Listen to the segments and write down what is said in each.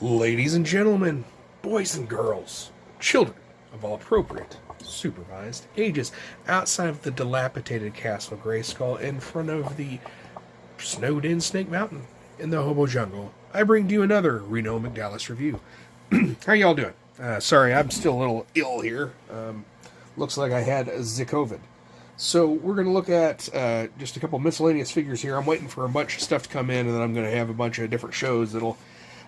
Ladies and gentlemen, boys and girls, children of all appropriate, supervised ages, outside of the dilapidated Castle Grayskull, in front of the snowed-in Snake Mountain, in the Hobo Jungle, I bring to you another Reno McDallas review. How y'all doing? Sorry, I'm still a little ill here. Looks like I had the COVID. So we're going to look at just a couple miscellaneous figures here. I'm waiting for a bunch of stuff to come in, and then I'm going to have a bunch of different shows that'll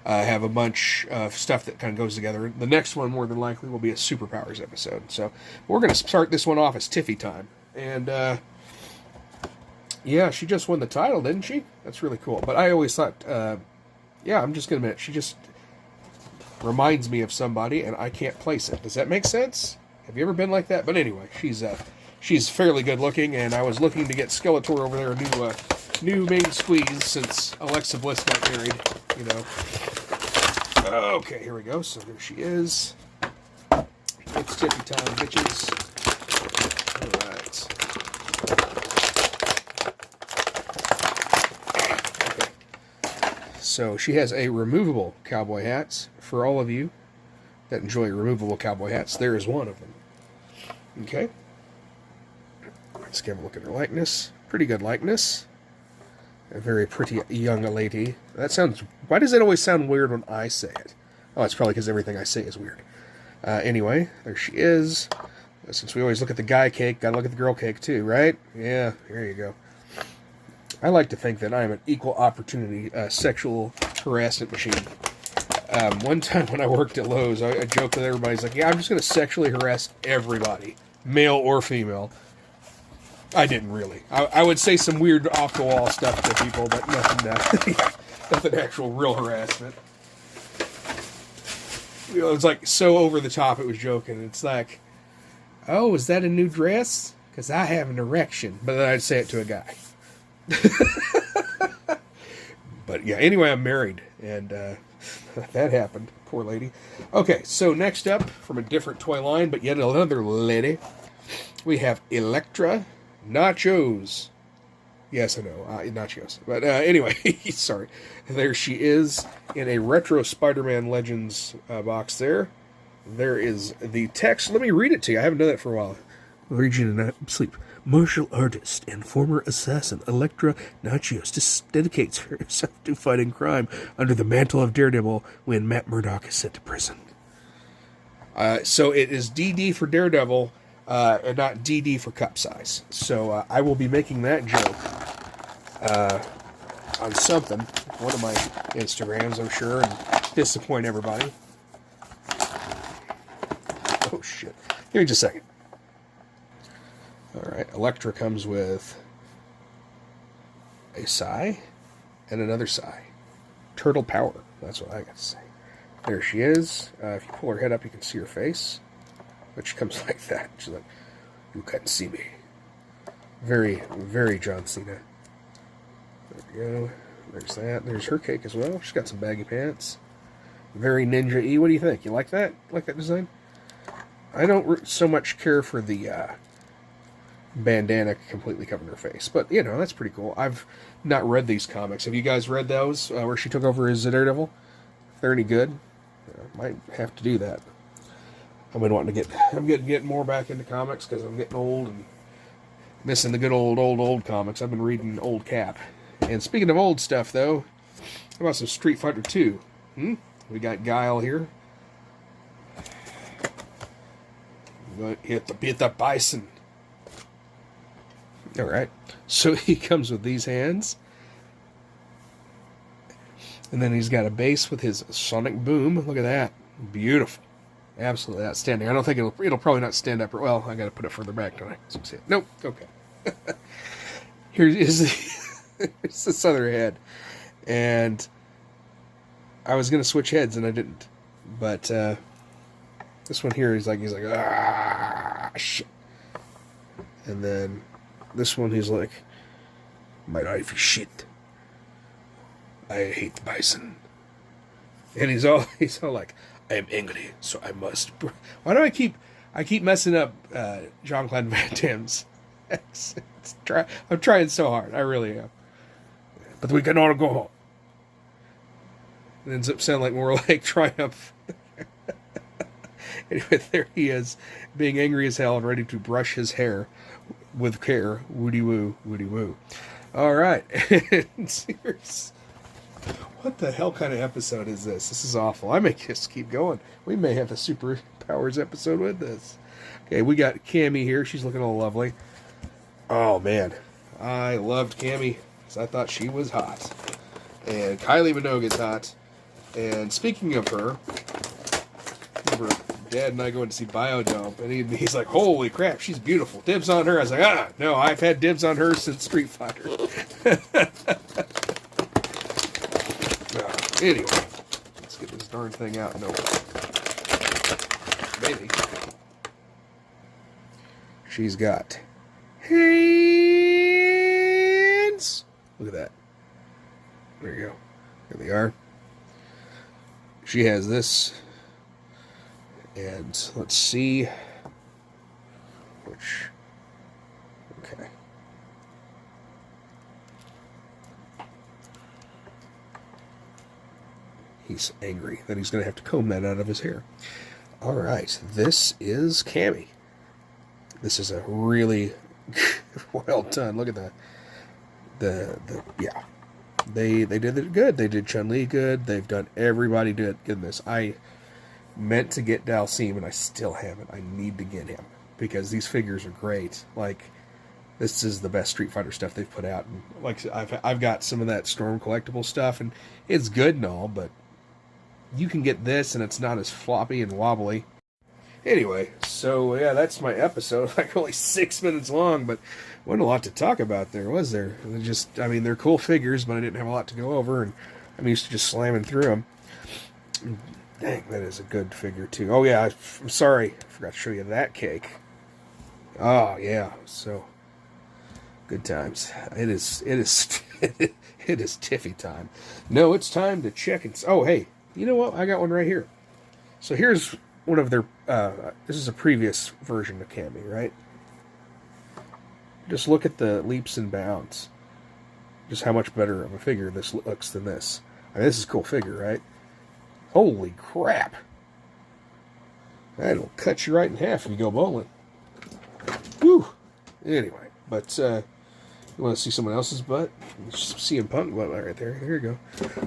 have a bunch of stuff that kind of goes together. The next one, more than likely, will be a Superpowers episode. So we're going to start this one off as Tiffy time. And, yeah, she just won the title, didn't she? That's really cool. But I always thought, yeah, I'm just going to admit, she just reminds me of somebody, and I can't place it. Does that make sense? Have you ever been like that? But anyway, she's fairly good looking, and I was looking to get Skeletor over there a new main squeeze since Alexa Bliss got married, you know. Okay, here we go. So there she is. It's Tiffy time, bitches. All right. Okay. So she has a removable cowboy hat. For all of you that enjoy removable cowboy hats, there is one of them. Okay. Let's give a look at her likeness. Pretty good likeness. A very pretty young lady. That sounds... Why does it always sound weird when I say it? Oh, it's probably because everything I say is weird. Anyway, there she is. Since we always look at the guy cake, gotta look at the girl cake too, right? Yeah, there you go. I like to think that I am an equal opportunity sexual harassment machine. One time when I worked at Lowe's, I joked with everybody. He's like, yeah, I'm just going to sexually harass everybody, male or female. I didn't really. I would say some weird off-the-wall stuff to people, but nothing actual real harassment. You know, it's like so over the top, it was joking. It's like, oh, is that a new dress? Because I have an erection. But then I'd say it to a guy. But yeah, anyway, I'm married, and that happened. Poor lady. Okay, so next up, from a different toy line, but yet another lady, we have Elektra Nachos. Yes, I know, Nachos. But anyway, sorry. There she is in a retro Spider-Man Legends box there. There is the text. Let me read it to you. I haven't done that for a while. I'll read you in sleep. Martial artist and former assassin Elektra Nachos dedicates herself to fighting crime under the mantle of Daredevil when Matt Murdock is sent to prison. So it is DD for Daredevil, and not DD for cup size. So I will be making that joke on something, one of my Instagrams, I'm sure, and disappoint everybody. Oh, shit. Give me just a second. Alright, Elektra comes with a sigh and another sigh. Turtle power, that's what I got to say. There she is. If you pull her head up, you can see her face. But she comes like that. She's like, you can't see me. Very, very John Cena. There we go. There's that. There's her cake as well. She's got some baggy pants. Very Ninja-y. What do you think? You like that? Like that design? I don't so much care for the bandana completely covering her face. But, you know, that's pretty cool. I've not read these comics. Have you guys read those where she took over as Daredevil? If they're any good, might have to do that. I've been wanting to get more back into comics because I'm getting old and missing the good old comics. I've been reading Old Cap. And speaking of old stuff, though, how about some Street Fighter 2? We got Guile here. We're going to hit the bison. Alright, so he comes with these hands. And then he's got a base with his sonic boom. Look at that. Beautiful. Absolutely outstanding. I don't think it'll probably not stand up. Well, I got to put it further back, don't I? So see it. Nope. Okay. Here's this other head. And I was going to switch heads, and I didn't. But this one here, he's like, ah, shit. And then this one, he's like, my life is shit. I hate the bison. And he's all like, I am angry, so I must. Why do I keep messing up Jean-Claude Van Damme's accent? I'm trying so hard. I really am. But we can all go home. It ends up sounding like more like Triumph. Anyway, there he is, being angry as hell and ready to brush his hair with care. Woody woo, woody woo. All right. What the hell kind of episode is this? This is awful. I may just keep going. We may have a superpowers episode with this. Okay, we got Cammy here. She's looking all lovely. Oh, man. I loved Cammy because I thought she was hot. And Kylie Minogue's hot. And speaking of her, remember Dad and I going to see Biodome, and he's like, holy crap, she's beautiful. Dibs on her. I was like, no, I've had dibs on her since Street Fighter. Anyway, let's get this darn thing out and over. Maybe. She's got hands. Look at that. There you go. There they are. She has this. And let's see which. Okay. He's angry that he's going to have to comb that out of his hair. All right, this is Cammy. This is a really well done. Look at that. Yeah, they did it good. They did Chun-Li good. They've done everybody good in this. I meant to get Dalsim, and I still haven't. I need to get him because these figures are great. Like, this is the best Street Fighter stuff they've put out. And like, I've got some of that Storm collectible stuff, and it's good and all, but you can get this, and it's not as floppy and wobbly. Anyway, so yeah, that's my episode. Like, only 6 minutes long, but wasn't a lot to talk about there, was there? They're cool figures, but I didn't have a lot to go over, and I'm used to just slamming through them. Dang, that is a good figure, too. Oh, yeah, I'm sorry. I forgot to show you that cake. Oh, yeah, so good times. It is it is Tiffy time. No, it's time to check and... Oh, hey, you know what? I got one right here. So here's one of their... this is a previous version of Cammy, right? Just look at the leaps and bounds. Just how much better of a figure this looks than this. I mean, this is a cool figure, right? Holy crap. That'll cut you right in half if you go bowling. Whew. Anyway, but you want to see someone else's butt? CM Punk butt right there. Here you go.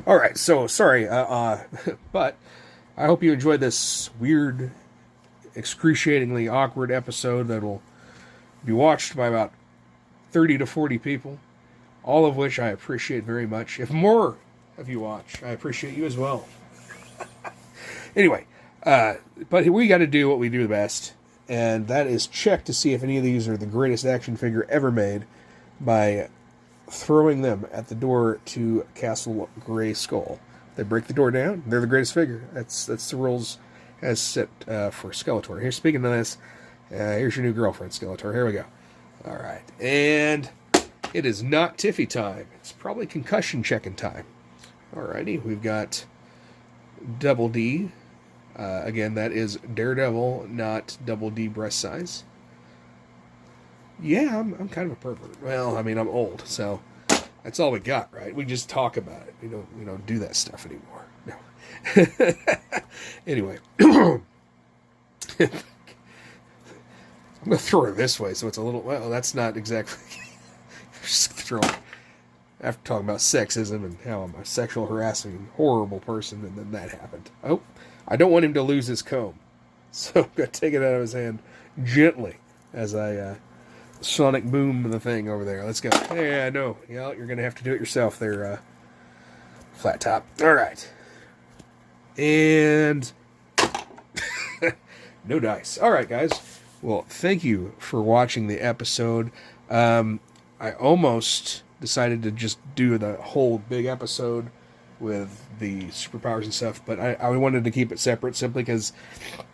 All right, so sorry, but I hope you enjoyed this weird, excruciatingly awkward episode that will be watched by about 30 to 40 people, all of which I appreciate very much. If more of you watch, I appreciate you as well. Anyway, but we got to do what we do best, and that is check to see if any of these are the greatest action figure ever made by throwing them at the door to Castle Gray Skull. They break the door down, they're the greatest figure. That's the rules as set for Skeletor. Here, speaking of this, here's your new girlfriend, Skeletor. Here we go. All right, and it is not Tiffy time. It's probably concussion checking time. Alrighty, we've got Double D. Again, that is Daredevil, not Double D breast size. Yeah, I'm kind of a pervert. Well, I mean, I'm old, so that's all we got, right? We just talk about it. We don't do that stuff anymore. No. Anyway, I'm gonna throw her this way, so it's a little. Well, that's not exactly. Just throw her. After talking about sexism and how I'm a sexual harassing, horrible person, and then that happened. Oh, I don't want him to lose his comb. So I'm going to take it out of his hand gently as I sonic boom the thing over there. Let's go. Hey, I know. Yeah, you're going to have to do it yourself there, Flat Top. All right. And no dice. All right, guys. Well, thank you for watching the episode. I almost decided to just do the whole big episode with the superpowers and stuff, but I wanted to keep it separate simply because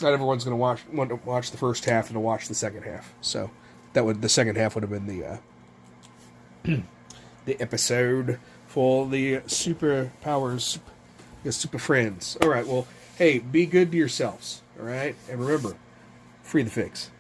not everyone's going to want to watch the first half and to watch the second half. So the second half would have been the the episode for the superpowers, the super friends. All right, well, hey, be good to yourselves. All right, and remember, free the figs.